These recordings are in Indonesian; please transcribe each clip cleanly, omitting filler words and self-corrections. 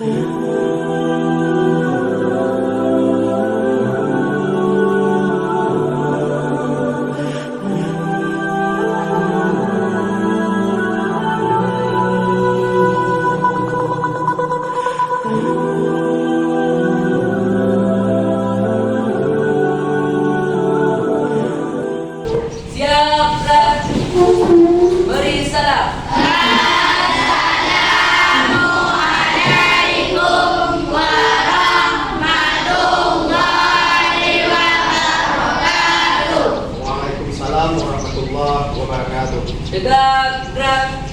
Beri salam. Assalamualaikum warahmatullahi wabarakatuh. Waalaikumsalam warahmatullahi wabarakatuh. Tegak, gerak.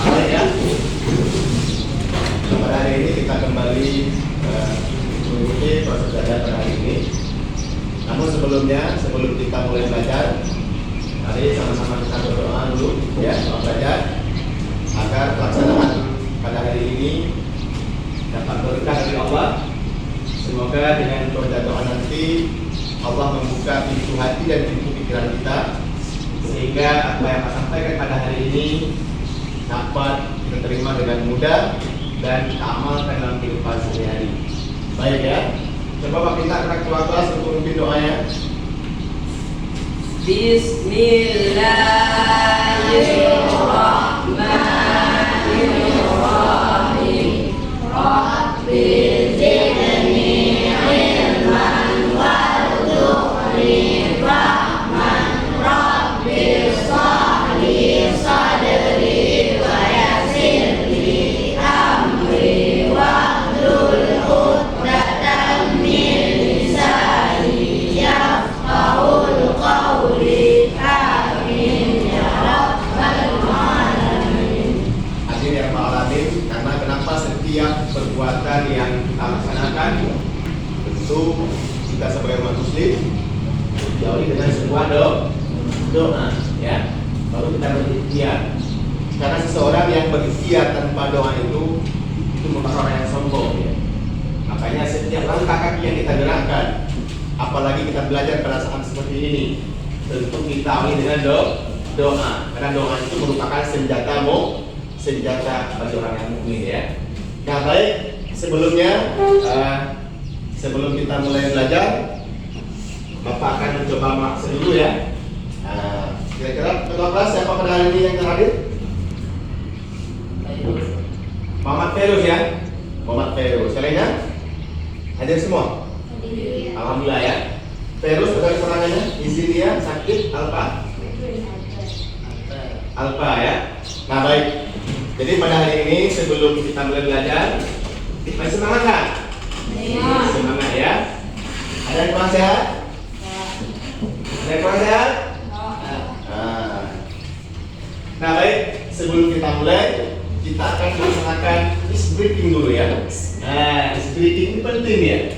Baik ya. Pada hari ini kita kembali mengikuti proses belajar pada hari ini. Namun sebelumnya, sebelum kita mulai belajar, mari sama-sama kita berdoa dulu ya, doa belajar agar pelaksanaan pada hari ini dapat berkah dari Allah. Semoga dengan doa doa nanti Allah membuka pintu hati dan pintu pikiran kita, sehingga apa yang kita sampaikan pada hari ini dapat kita terima dengan mudah dan kita amalkan dalam kehidupan sehari-hari. Baik ya. Coba Pak kita akan keluar kelas untuk memimpin doanya. Bismillahirrahmanirrahim. Rabbi zidni ilman warzuqni fahman. Rabbi shrah li sadri wa yassir li amri wahlul 'uqdatam min lisani yafqahul qawli. Amin ya rabbal alamin. Amin ya rabbal alamin. Karena kenapa setiap perbuatan yang kita laksanakan, tentu kita sebagai umat muslim diawali dengan sebuah doa ya, baru kita berikhtiar. Karena seseorang yang berikhtiar tanpa doa itu merupakan orang yang sombong ya. Makanya setiap langkah kaki yang kita gerakkan, apalagi kita belajar pada saat seperti ini, tentu kita awali dengan doa. Karena doa itu merupakan senjata bagi orang yang mukmin ya. Nah baik, sebelumnya sebelum kita mulai belajar, Bapak akan mencoba maksud dulu ya. Kira-kira ketua kelas siapa pada hari ini yang terhadir? Muhammad Ferus ya. Muhammad Ferus. Kalian hadir semua? Alhamdulillah ya. Ferus pada keterangannya, izin dia sakit Alfa. Alfa ya. Nah baik. Jadi pada hari ini sebelum kita mulai belajar, masih semangat kan? Semangat ya. Ada yang kurang sehat? Ada yang kurang sehat? Nah baik, sebelum kita mulai, kita akan melaksanakan ice breathing dulu ya. Nah, ice breathing ini penting ya,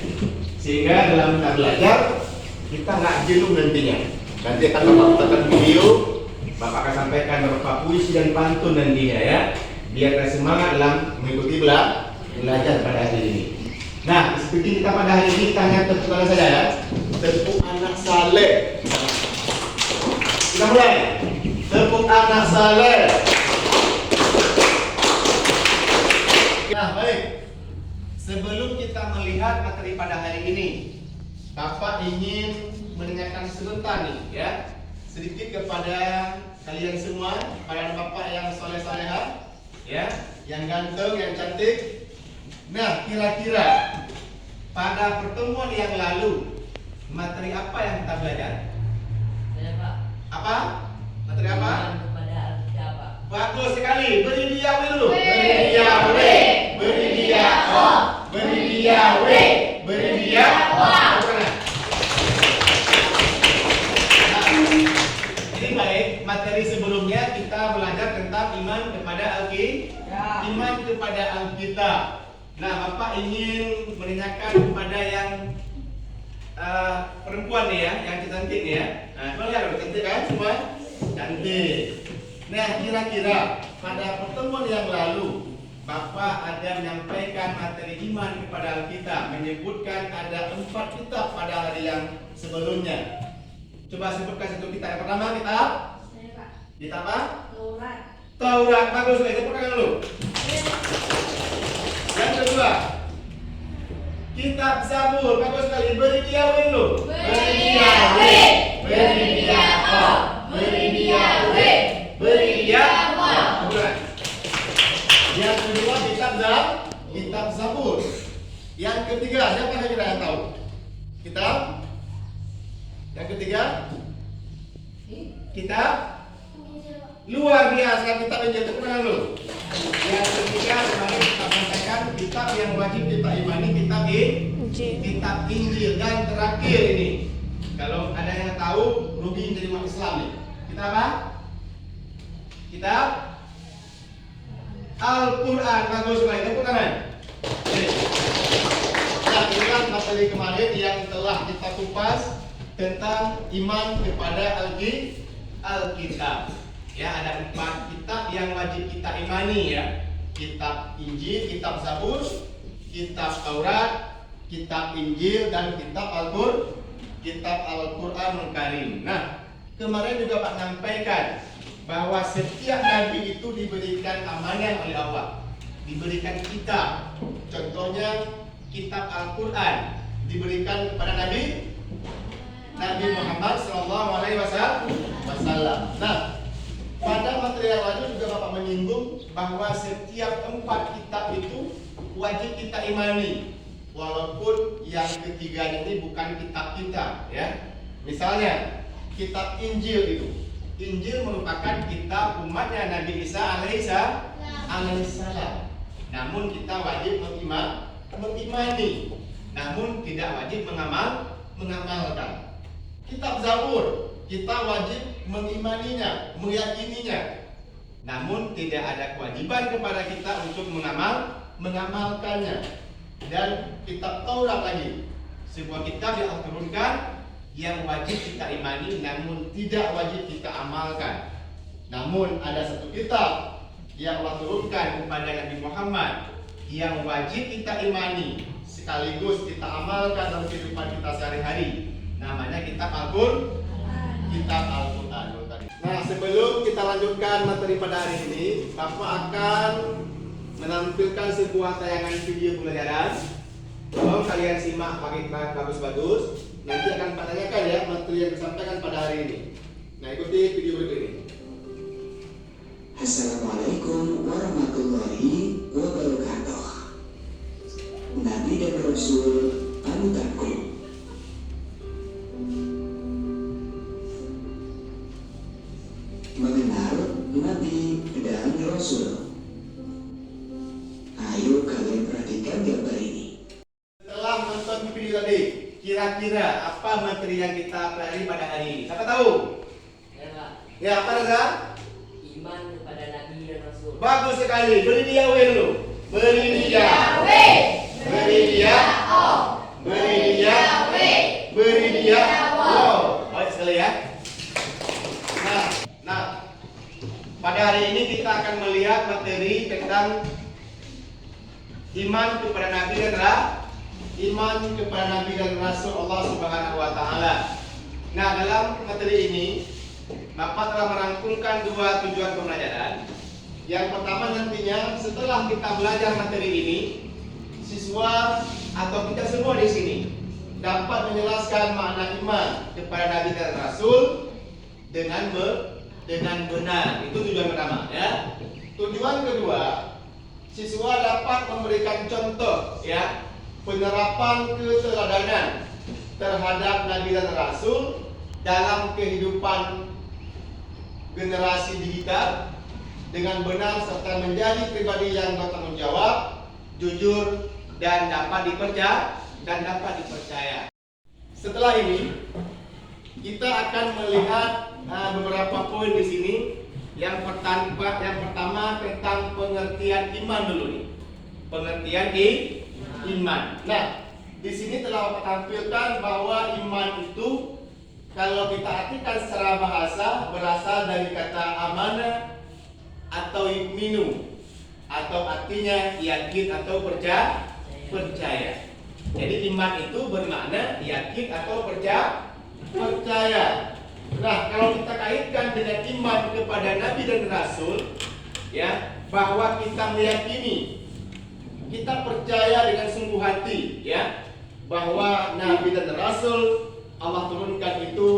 sehingga dalam kita belajar kita nggak jenuh nantinya. Nanti akan Bapak putarkan video, Bapak akan sampaikan beberapa puisi dan pantun nantinya ya, biar kita semangat dalam mengikuti belajar pada hari ini. Nah, ice breathing kita pada hari ini kita hanya tepuk tangan saja ya, tepuk anak saleh. Kita mulai. Tepuk anak saleh. Nah baik, sebelum kita melihat materi pada hari ini, Bapak ingin menanyakan sebentar nih ya, sedikit kepada kalian semua, para Bapak yang soleh-soleha ya, yang ganteng, yang cantik. Nah kira-kira pada pertemuan yang lalu materi apa yang kita belajar? Apa? Materi apa? Bagus sekali. Beri dia dulu. Beri dia W. Beri dia O. Beri dia W. Beri dia O. Jadi baik, materi sebelumnya kita belajar tentang iman kepada iman kepada Alkitab. Nah, Bapak ingin menanyakan kepada yang perempuan nih ya, yang cantik nih ya. Nah, lihat cantik kan semua? Cantik. Nah, kira-kira pada pertemuan yang lalu Bapak ada menyampaikan materi iman kepada Alkitab, menyebutkan ada 4 kitab pada hari yang sebelumnya. Coba sebutkan satu kitab. Yang pertama kitab? Kitab apa? Taurat. Bagus, kita pegang dulu. Yang kedua, kitab Zabur. Bagus sekali. Beri dia W dulu. Beri dia W. Beri dia O. Beri dia W. Beri dia O. Yang kedua kitab Zabur. Yang ketiga, siapa kira-kira yang tahu? Kitab? Yang ketiga? Kitab? Luar biasa, kitab Injil. Tepuk tangan dulu. Yang ketiga, kemarin kita sampaikan kitab yang wajib kita imani, kitab Injil. Dan terakhir ini, kalau ada yang tahu, rugi jadi umat Islam nih. Kitab apa? Kitab Al-Quran. Bagus sekali. Tepuk tangan. Nah, ini kan materi kemarin yang telah kita kupas tentang iman kepada Alkitab. Ya, ada 4 kitab yang wajib kita imani ya. Kitab Injil, kitab Zabur, kitab Taurat, kitab Injil, dan kitab Al-Qur'anul Karim. Nah, kemarin juga Pak sampaikan bahwa setiap nabi itu diberikan amanah oleh Allah. Diberikan kitab. Contohnya kitab Al-Qur'an diberikan kepada Nabi Muhammad SAW. Nah, pada materi yang lalu juga Bapak menyinggung bahwa setiap 4 kitab itu wajib kita imani, walaupun yang ketiganya ini bukan kitab kita, ya. Misalnya kitab Injil itu, Injil merupakan kitab umatnya Nabi Isa alaihissalam. Namun kita wajib mengimani, namun tidak wajib mengamalkan. Kitab Zabur kita wajib mengimaninya, meyakininya, namun tidak ada kewajiban kepada kita untuk mengamalkannya. Dan kitab Taurat lagi, sebuah kitab yang Allah turunkan yang wajib kita imani, namun tidak wajib kita amalkan. Namun ada satu kitab yang Allah turunkan kepada Nabi Muhammad yang wajib kita imani sekaligus kita amalkan dalam kehidupan kita sehari-hari. Namanya kitab Al-Qur'an. Nah, sebelum kita lanjutkan materi pada hari ini, Bapak akan menampilkan sebuah tayangan video pembelajaran. Tolong kalian simak pakai bagus-bagus. Nanti akan Pak tanyakan ya materi yang disampaikan pada hari ini. Nah, ikuti video berikut ini. Assalamualaikum warahmatullahi wabarakatuh. Nabi dan Rasul panutanku. Mengenal Nabi dan Rasul. Ayo kalian perhatikan gambar ini. Setelah menonton video tadi, kira-kira apa materi yang kita pelajari pada hari ini? Siapa tahu? Ya, Pak. Ya, apa Reza? Iman kepada Nabi dan Rasul. Bagus sekali. Beri dia W dulu. Beri dia W. Beri dia O. Beri dia W. Beri dia O. Baik sekali ya. Nah, pada hari ini kita akan melihat materi tentang iman kepada Nabi dan Rasul Allah Subhanahu wa taala. Nah, dalam materi ini Bapak telah merangkumkan 2 tujuan pembelajaran. Yang pertama, nantinya setelah kita belajar materi ini, siswa atau kita semua di sini dapat menjelaskan makna iman kepada Nabi dan Rasul dengan benar. Itu tujuan pertama, ya. Tujuan kedua, siswa dapat memberikan contoh, ya, penerapan keteladanan terhadap Nabi dan Rasul dalam kehidupan generasi digital dengan benar serta menjadi pribadi yang bertanggung jawab, jujur, dan dapat dipercaya. Setelah ini kita akan melihat beberapa poin di sini. Yang pertama tentang pengertian iman dulu nih. Pengertian iman. Nah, di sini telah tampilkan bahwa iman itu kalau kita artikan secara bahasa berasal dari kata amanah atau yu'minu, atau artinya yakin atau percaya. Jadi iman itu bermakna yakin atau percaya. Nah, kalau kita kaitkan dengan iman kepada Nabi dan Rasul, ya, bahwa kita meyakini kita percaya dengan sungguh hati ya bahwa Nabi dan Rasul Allah turunkan itu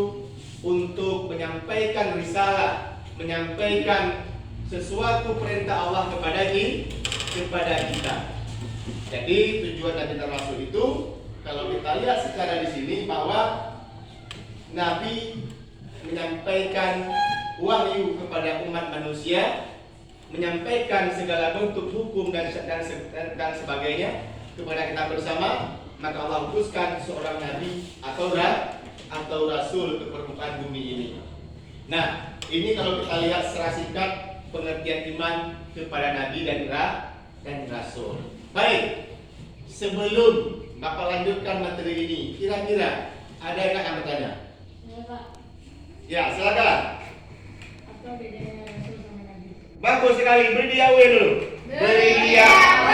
untuk menyampaikan risalah, menyampaikan sesuatu perintah Allah kepada kita. Jadi tujuan Nabi dan Rasul itu kalau kita lihat secara di sini bahwa Nabi menyampaikan wahyu kepada umat manusia, menyampaikan segala bentuk hukum dan sebagainya kepada kita bersama, maka Allah utuskan seorang nabi atau rasul ke permukaan bumi ini. Nah, ini kalau kita lihat secara singkat pengertian iman kepada nabi dan rasul. Baik, sebelum Bapak lanjutkan materi ini, kira-kira ada yang bertanya? Ya, Pak. Ya, silakan. Apa bedanya Rasul sama Nabi? Bagus sekali, beri dia W dulu. Beri dia W.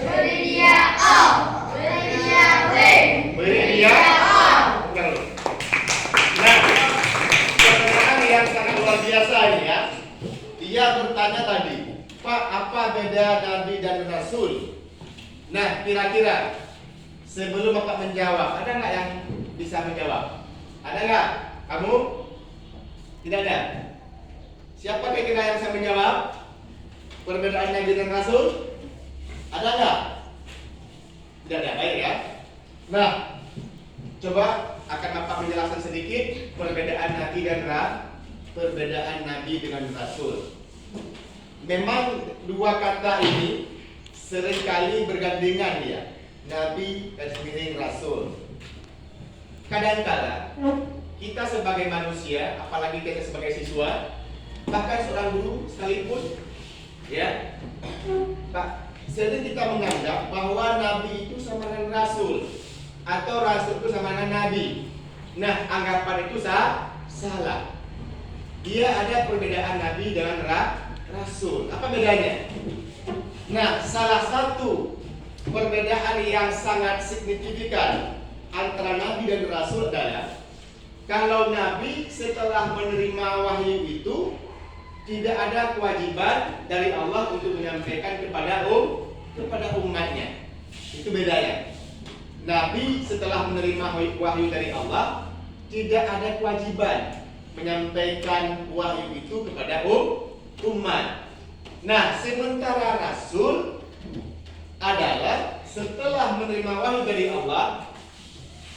Beri dia O. Beri dia W. Beri dia O. Bukan dulu. Nah, pertanyaan yang sangat luar biasa ini ya. Dia bertanya tadi, Pak, apa beda Nabi dan Rasul? Nah, kira-kira sebelum Bapak menjawab, ada nggak yang bisa menjawab? Ada nggak? Kamu? Tidak ada. Siapa kira-kira yang bisa menjawab perbedaan Nabi dan Rasul? Ada nggak? Tidak ada, baik ya. Nah, coba akan Bapak menjelaskan sedikit perbedaan Nabi dengan Rasul. Memang dua kata ini seringkali bergandengan ya, Nabi dan sendiri Rasul. Kadang-kala kita sebagai manusia, apalagi kita sebagai siswa, bahkan seorang guru sekalipun, ya, Pak, sering kita menganggap bahwa Nabi itu sama dengan Rasul, atau Rasul itu sama dengan Nabi. Nah, anggapan itu salah. Dia ada perbedaan Nabi dengan Rasul. Apa bedanya? Nah, salah satu perbedaan yang sangat signifikan antara Nabi dan Rasul adalah kalau Nabi setelah menerima wahyu itu tidak ada kewajiban dari Allah untuk menyampaikan kepada umatnya. Itu bedanya. Nabi setelah menerima wahyu dari Allah tidak ada kewajiban menyampaikan wahyu itu kepada umat. Nah, sementara Rasul adalah setelah menerima wahyu dari Allah,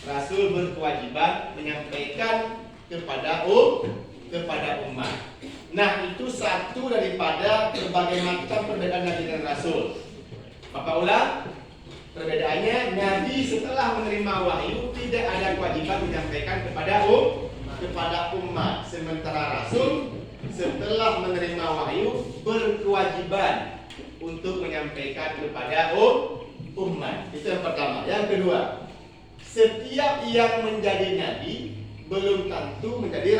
Rasul berkewajiban menyampaikan kepada umat. Nah, itu satu daripada berbagai macam perbedaan Nabi dan Rasul. Bapak ulang, perbedaannya Nabi setelah menerima wahyu tidak ada kewajiban menyampaikan kepada umat, sementara Rasul setelah menerima wahyu berkewajiban untuk menyampaikan kepada umat. Itu yang pertama. Yang kedua, setiap yang menjadi nabi belum tentu menjadi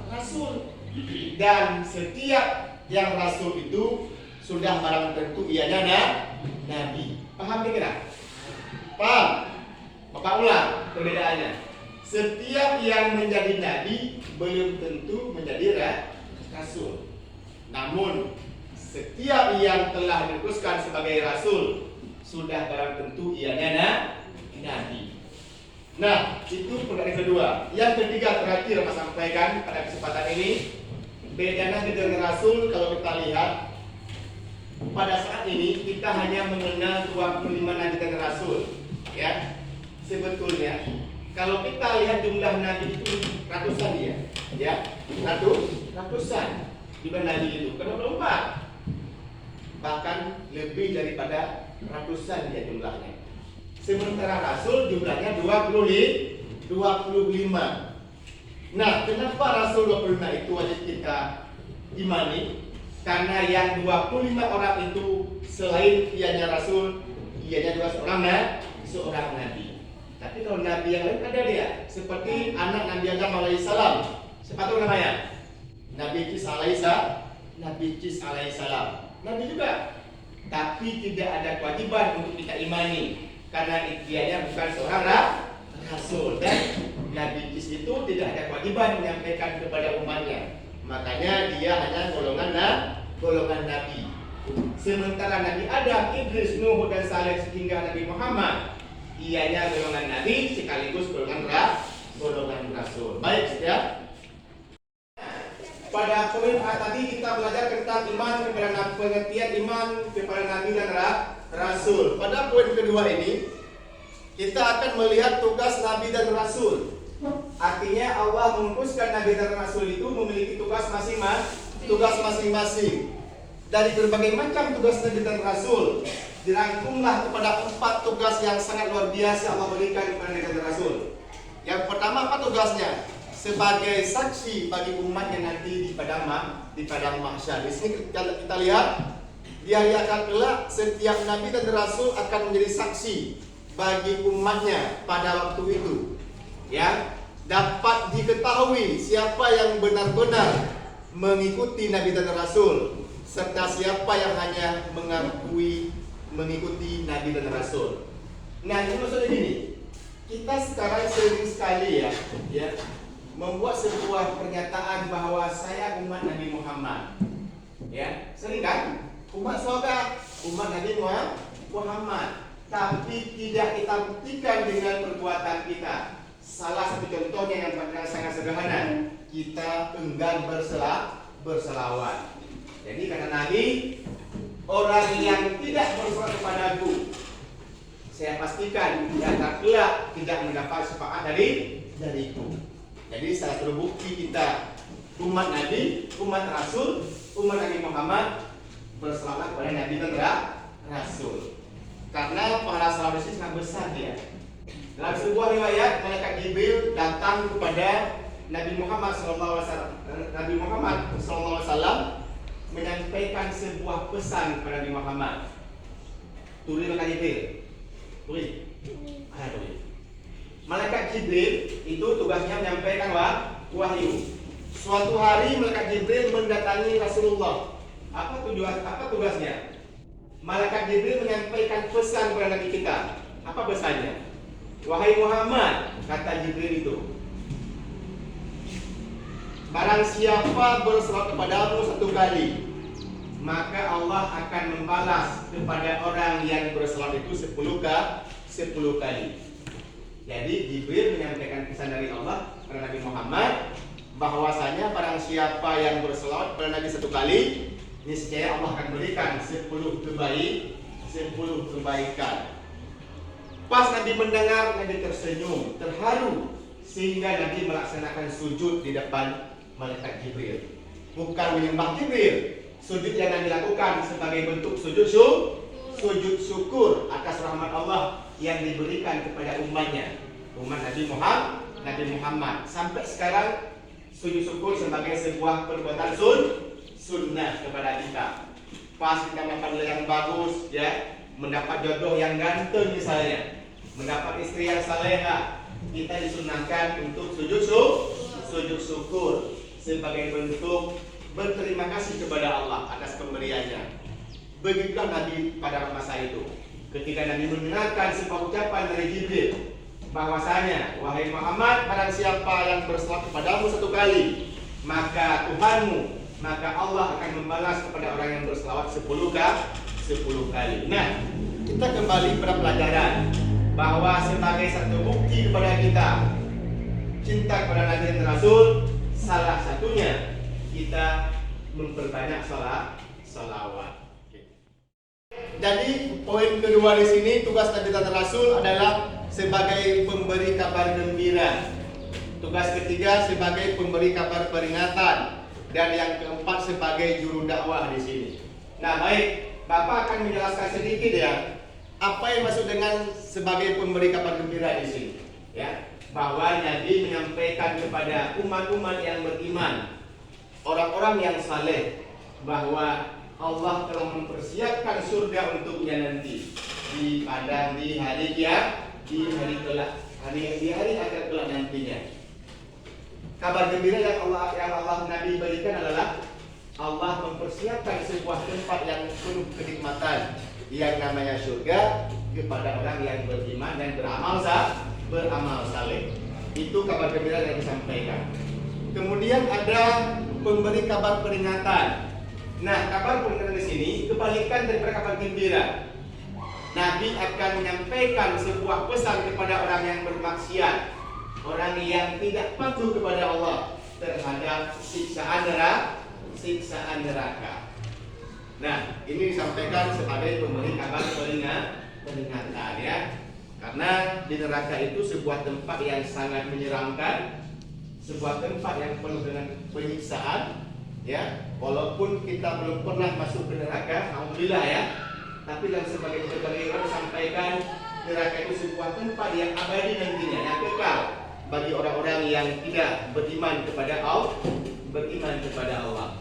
rasul, dan setiap yang rasul itu sudah barang tentu ianya nabi. Paham kira? Paham? Bapak ulang perbedaannya. Setiap yang menjadi nabi belum tentu menjadi rasul. Namun setiap yang telah diutuskan sebagai rasul sudah barang tentu ianya nabi. Nah, itu perbedaan kedua. Yang ketiga terakhir Mas sampaikan pada kesempatan ini, beda Nabi dengan Rasul. Kalau kita lihat pada saat ini kita hanya mengenal 25 Nabi dan Rasul, ya. Sebetulnya kalau kita lihat jumlah Nabi itu ratusan ya, ratusan jumlah Nabi itu, kenapa 24? Bahkan lebih daripada ratusan ya jumlahnya. Sementara Rasul jumlahnya 25. Nah, kenapa Rasul 25 itu wajib kita imani? Karena yang 25 orang itu selain ianya Rasul, ianya juga seorang Nabi. Tapi kalau Nabi yang lain ada dia, seperti anak Nabi Adam alaihissalam. Siapa itu namanya? Nabi Cis alaihissalam. Nabi juga. Tapi tidak ada kewajiban untuk kita imani, karena dianya bukan seorang rasul, dan Nabi Cis itu tidak ada kewajiban menyampaikan kepada umatnya. Makanya dia hanya golongan nabi. Sementara Nabi Adam, Idris, Nuh dan Saleh hingga Nabi Muhammad, ianya golongan Nabi sekaligus golongan Rasul. Baik, ya. Pada poin tadi kita belajar tentang iman kepada Nabi, pengertian iman kepada Nabi dan Rasul. Pada poin kedua ini kita akan melihat tugas Nabi dan Rasul. Artinya Allah mengkhususkan Nabi dan Rasul itu memiliki tugas masing-masing. Dari berbagai macam tugas Nabi dan Rasul dirangkumlah kepada 4 tugas yang sangat luar biasa Allah berikan kepada Nabi dan Rasul. Yang pertama, apa tugasnya? Sebagai saksi bagi umatnya nanti di padang mahsyar. Di sini kita lihat di hari akan kelak setiap Nabi dan Rasul akan menjadi saksi bagi umatnya pada waktu itu. Ya, dapat diketahui siapa yang benar-benar mengikuti Nabi dan Rasul serta siapa yang hanya mengikuti Nabi dan Rasul. Nah, ini maksudnya gini. Kita sekarang sering sekali ya membuat sebuah pernyataan bahwa saya umat Nabi Muhammad. Ya, sering kan? Umat siapa? Umat Nabi Muhammad. Tapi tidak kita buktikan dengan perbuatan kita. Salah satu contohnya yang sangat sederhana, kita enggan berselawat. Jadi kata Nabi, orang yang tidak berselawat kepadaku, saya pastikan tidak kelak tidak mendapat syafaat dariku. Jadi salah satu bukti kita umat Nabi, umat Rasul, umat Nabi Muhammad berselawat kepada Nabi dan Rasul. Karena pahala salawat ini sangat besar dia. Dalam sebuah riwayat, malaikat Jibril datang kepada Nabi Muhammad SAW menyampaikan sebuah pesan kepada Nabi Muhammad. Turi malaikat Jibril. Turi. Malaikat Jibril itu tugasnya menyampaikan wahyu. Suatu hari malaikat Jibril mendatangi Rasulullah. Apa tugasnya? Malaikat Jibril menyampaikan pesan kepada Nabi kita. Apa pesannya? Wahai Muhammad, kata Jibril itu, barang siapa berselawat kepadamu 1 kali, maka Allah akan membalas kepada orang yang berselawat itu 10 kali. Jadi Jibril menyampaikan pesan dari Allah kepada Nabi Muhammad bahwasanya barang siapa yang berselawat kepada Nabi 1 kali, niscaya Allah akan berikan 10 kebaikan. Pas Nabi mendengar, Nabi tersenyum, terharu, sehingga Nabi melaksanakan sujud di depan malaikat Jibril. Bukan menyembah Jibril. Sujud yang Nabi lakukan sebagai bentuk sujud syukur atas rahmat Allah yang diberikan kepada umatnya, umat Nabi Muhammad. Sampai sekarang sujud syukur sebagai sebuah perbuatan sunnah kepada kita. Pas kita makan yang bagus, ya, mendapat jodoh yang ganteng misalnya, mendapat istri yang salehah, kita disunahkan untuk sujud syukur sebagai bentuk berterima kasih kepada Allah atas pemberiannya. Begitulah Nabi pada masa itu. Ketika Nabi mendengarkan sebuah ucapan dari Jibril bahwasanya, wahai Muhammad, barang siapa yang berselawat kepadamu 1 kali, maka Tuhanmu, maka Allah akan membalas kepada orang yang berselawat 10 kali. Nah, kita kembali pada pelajaran bahwa sebagai satu bukti kepada kita cinta kepada Nabi dan Rasul, salah satunya kita memperbanyak salawat. Jadi poin kedua di sini, tugas Nabi dan Rasul adalah sebagai pemberi kabar gembira. Tugas ketiga sebagai pemberi kabar peringatan, dan yang keempat sebagai juru dakwah di sini. Nah, baik, Bapak akan menjelaskan sedikit ya, apa yang maksud dengan sebagai pemberi kabar gembira di sini, ya, bahwa Nabi menyampaikan kepada umat-umat yang beriman, orang-orang yang saleh, bahwa Allah telah mempersiapkan surga untuknya nanti di hari akhir kelak nantinya. Kabar gembira yang Allah Nabi berikan adalah Allah mempersiapkan sebuah tempat yang penuh kenikmatan yang namanya surga kepada orang yang beriman dan beramal saleh. Itu kabar gembira yang disampaikan. Kemudian ada pemberi kabar peringatan. Nah, kabar pun di sini kebalikan daripada kabar gembira. Nabi akan menyampaikan sebuah pesan kepada orang yang bermaksiat, orang yang tidak patuh kepada Allah terhadap siksaan neraka. Nah, ini disampaikan sebagai pemberi kabar peringatan ya. Karena di neraka itu sebuah tempat yang sangat menyeramkan, sebuah tempat yang penuh dengan penyiksaan ya. Walaupun kita belum pernah masuk ke neraka, alhamdulillah ya. Tapi dalam sebagai orang sampaikan neraka itu sebuah tempat yang abadi nantinya, yang kekal bagi orang-orang yang tidak beriman kepada Allah.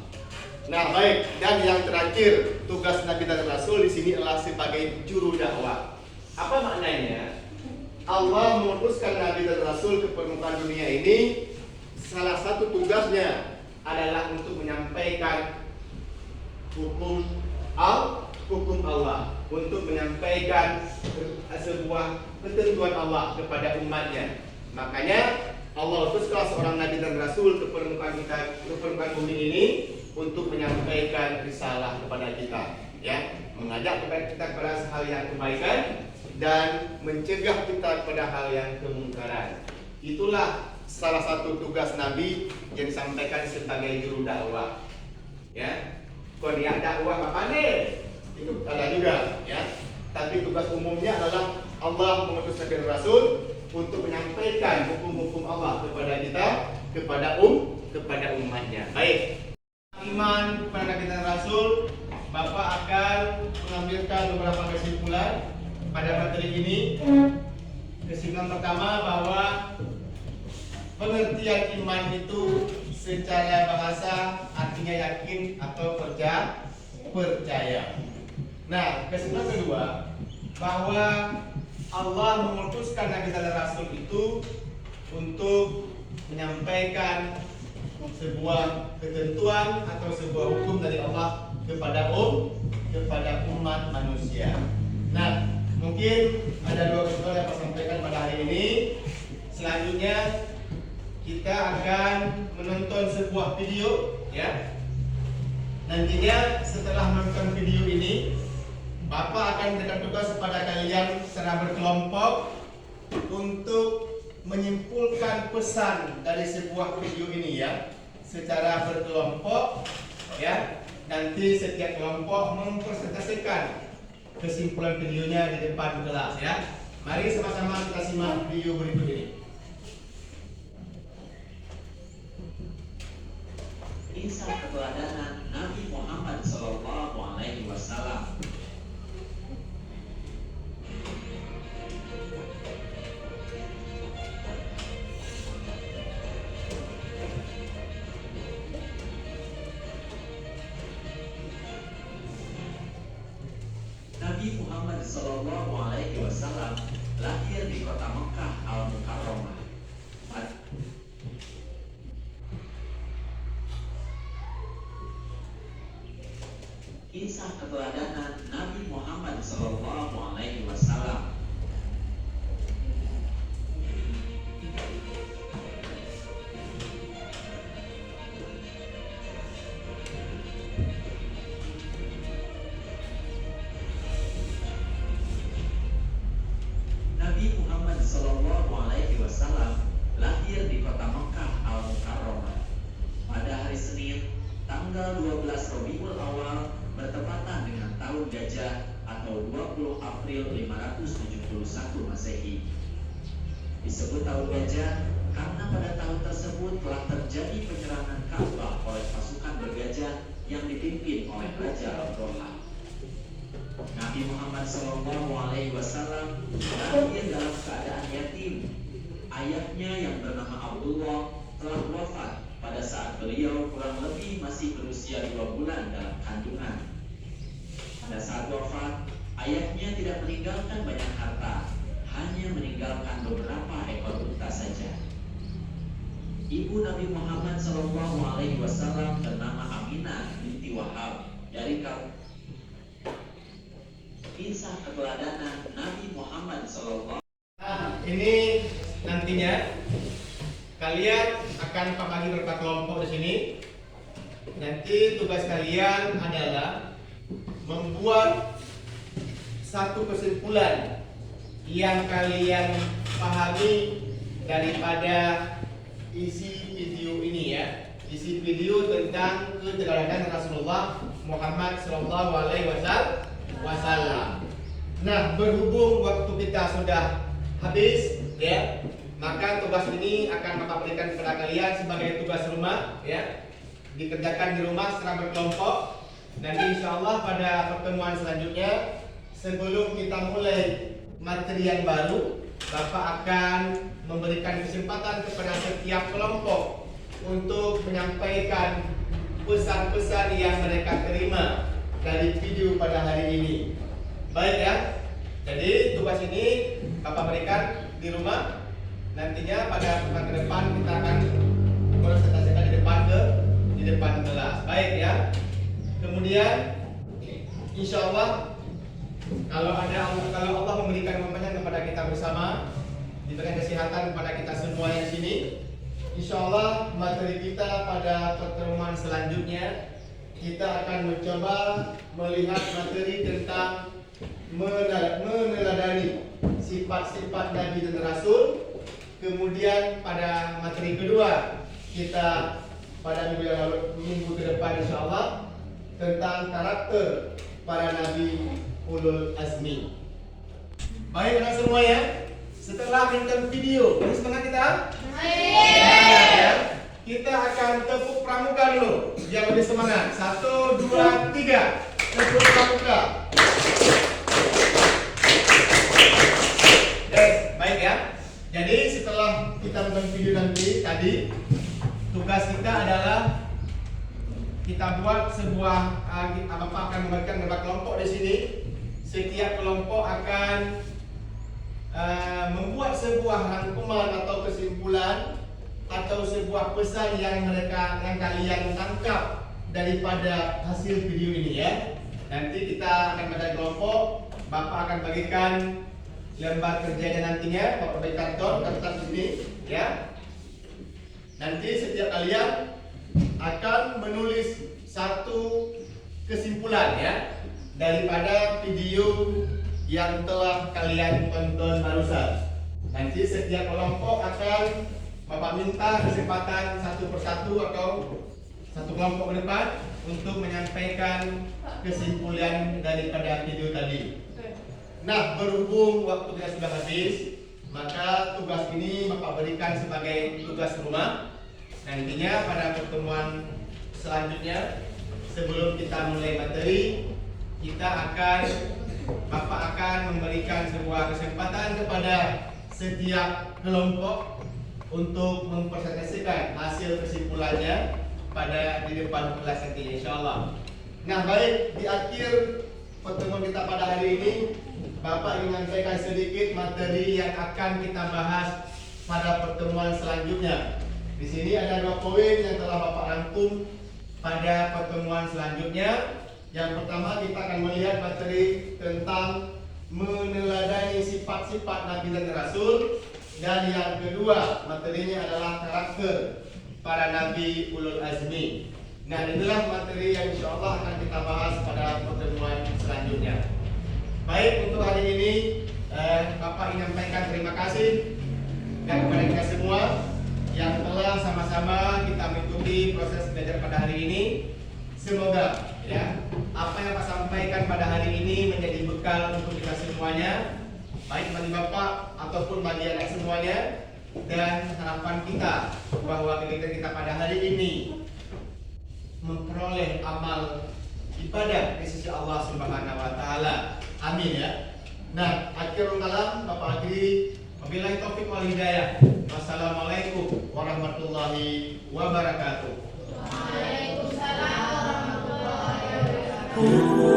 Nah, baik, dan yang terakhir tugas Nabi dan Rasul di sini adalah sebagai juru dakwah. Apa maknanya? Allah mengutuskan Nabi dan Rasul ke permukaan dunia ini, salah satu tugasnya adalah untuk menyampaikan hukum Allah, untuk menyampaikan sebuah ketentuan Allah kepada umatnya. Makanya Allah utuskan seorang Nabi dan Rasul ke permukaan bumi ini untuk menyampaikan risalah kepada kita, ya, mengajak kepada kita kepada hal yang kebaikan dan mencegah kita kepada hal yang kemungkaran. Itulah salah satu tugas Nabi yang disampaikan sebagai juru dakwah. Ya, kalau dia dakwah apa nih? Itu ada juga, ya. Tapi tugas umumnya adalah Allah mengutus Nabi dan Rasul untuk menyampaikan hukum-hukum Allah kepada kita, kepada umatnya. Baik. Iman kepada Nabi dan Rasul, Bapak akan mengambilkan beberapa kesimpulan pada materi ini. Kesimpulan pertama bahwa pengertian iman itu secara bahasa artinya yakin atau percaya. Nah, kesimpulan kedua bahwa Allah mengutuskan Nabi dan Rasul itu untuk menyampaikan sebuah ketentuan atau sebuah hukum dari Allah kepada umat manusia. Nah, mungkin ada dua kesimpulan yang saya sampaikan pada hari ini. Selanjutnya kita akan menonton sebuah video, ya. Nantinya setelah menonton video ini, Bapak akan memberikan tugas kepada kalian secara berkelompok untuk menyimpulkan pesan dari sebuah video ini, ya, secara berkelompok, ya. Nanti setiap kelompok mempresentasikan kesimpulan videonya di depan kelas, ya. Mari sama-sama kita simak video berikut ini. Kisah keteladanan Nabi Muhammad SAW. Nabi Muhammad SAW lahir di kota Mekah Al-Mukarramah. Kisah keteladanan Nabi Muhammad SAW. Nabi Muhammad SAW lahir di kota Mekah Al-Mukarramah pada hari Senin, tanggal 12 Rabiul Awal, bertepatan dengan tahun gajah atau 20 April 571 Masehi. Disebut tahun gajah karena pada tahun tersebut telah terjadi penyerangan Ka'bah oleh pasukan bergajah yang dipimpin oleh Raja Abdullah. Nabi Muhammad SAW lahir dalam keadaan yatim. Ayahnya yang bernama Abdullah telah wafat pada saat beliau kurang lebih masih berusia 2 bulan dalam kandungan. Pada saat wafat, ayahnya tidak meninggalkan banyak harta, hanya meninggalkan beberapa ekor unta saja. Ibu Nabi Muhammad SAW bernama Aminah binti Wahab dari kaum. Kisah keteladanan Nabi Muhammad SAW. Nah, ini nantinya kalian akan bagi beberapa kelompok di sini. nanti tugas kalian adalah membuat satu kesimpulan yang kalian pahami daripada isi video ini ya. Isi video tentang keteladanan Rasulullah Muhammad SAW. Nah, berhubung waktu kita sudah habis ya, maka tugas ini akan Bapak berikan kepada kalian sebagai tugas rumah ya, dikerjakan di rumah secara berkelompok. Nanti insya Allah pada pertemuan selanjutnya, sebelum kita mulai materi yang baru, Bapak akan memberikan kesempatan kepada setiap kelompok untuk menyampaikan pesan-pesan yang mereka terima dari video pada hari ini. Baik ya. Jadi tugas ini Bapak berikan di rumah. Nantinya pada pekan ke depan kita akan presentasikan di depan kelas. Baik ya. Kemudian insya Allah kalau Allah memberikan kemenangan kepada kita bersama, diberikan kesehatan kepada kita semua yang sini, insya Allah materi kita pada pertemuan selanjutnya kita akan mencoba melihat materi tentang meneladani sifat-sifat Nabi dan Rasul. Kemudian pada materi kedua kita pada minggu ke depan insya Allah tentang karakter para Nabi Ulul Azmi. Baik anak semua ya. Setelah menonton video, ini semangat kita? Ya, kita akan tepuk pramuka dulu biar lebih semangat. 1, 2, 3. Tepuk pramuka. Yes, baik ya. Jadi setelah kita menonton video nanti tadi, tugas kita adalah kita buat sebuah Bapak akan memberikan beberapa kelompok di sini. Setiap kelompok akan membuat sebuah rangkuman atau kesimpulan atau sebuah pesan yang kalian tangkap daripada hasil video ini ya. Nanti kita akan bagi kelompok. Bapak akan bagikan lembar kerjanya nantinya. Bapak bagi kertas ini ya. Nanti setiap kalian akan menulis satu kesimpulan ya daripada video yang telah kalian tonton barusan. Nanti setiap kelompok akan Bapak minta kesempatan satu persatu atau satu kelompok ke depan untuk menyampaikan kesimpulan daripada video tadi. Nah, berhubung waktu kita sudah habis, maka tugas ini Bapak berikan sebagai tugas rumah. Nantinya pada pertemuan selanjutnya, sebelum kita mulai materi, Bapak akan memberikan sebuah kesempatan kepada setiap kelompok untuk mempresentasikan hasil kesimpulannya di depan kelas nanti insyaallah. Nah, baik, di akhir pertemuan kita pada hari ini, Bapak ingin menyampaikan sedikit materi yang akan kita bahas pada pertemuan selanjutnya. Di sini ada 2 poin yang telah Bapak rangkum pada pertemuan selanjutnya. Yang pertama kita akan melihat materi tentang meneladani sifat-sifat Nabi dan Rasul. Dan yang kedua materinya adalah karakter para Nabi Ulul Azmi. Nah, inilah materi yang insya Allah akan kita bahas pada pertemuan selanjutnya. Baik, untuk hari ini Bapak ingin menyampaikan terima kasih dan kepada kita semua yang telah sama-sama kita mengikuti proses belajar pada hari ini. Semoga ya apa yang Pak sampaikan pada hari ini menjadi bekal untuk kita semuanya, baik bagi Bapak ataupun bagi anak semuanya. Dan harapan kita bahwa kegiatan kita pada hari ini memperoleh amal ibadah di sisi Allah Subhanahu wa taala. Amin ya. Nah, akhirul kalam Bapak akhiri, wabillahi taufik wal hidayah. Wassalamualaikum warahmatullahi wabarakatuh. Waalaikumsalam warahmatullahi wabarakatuh.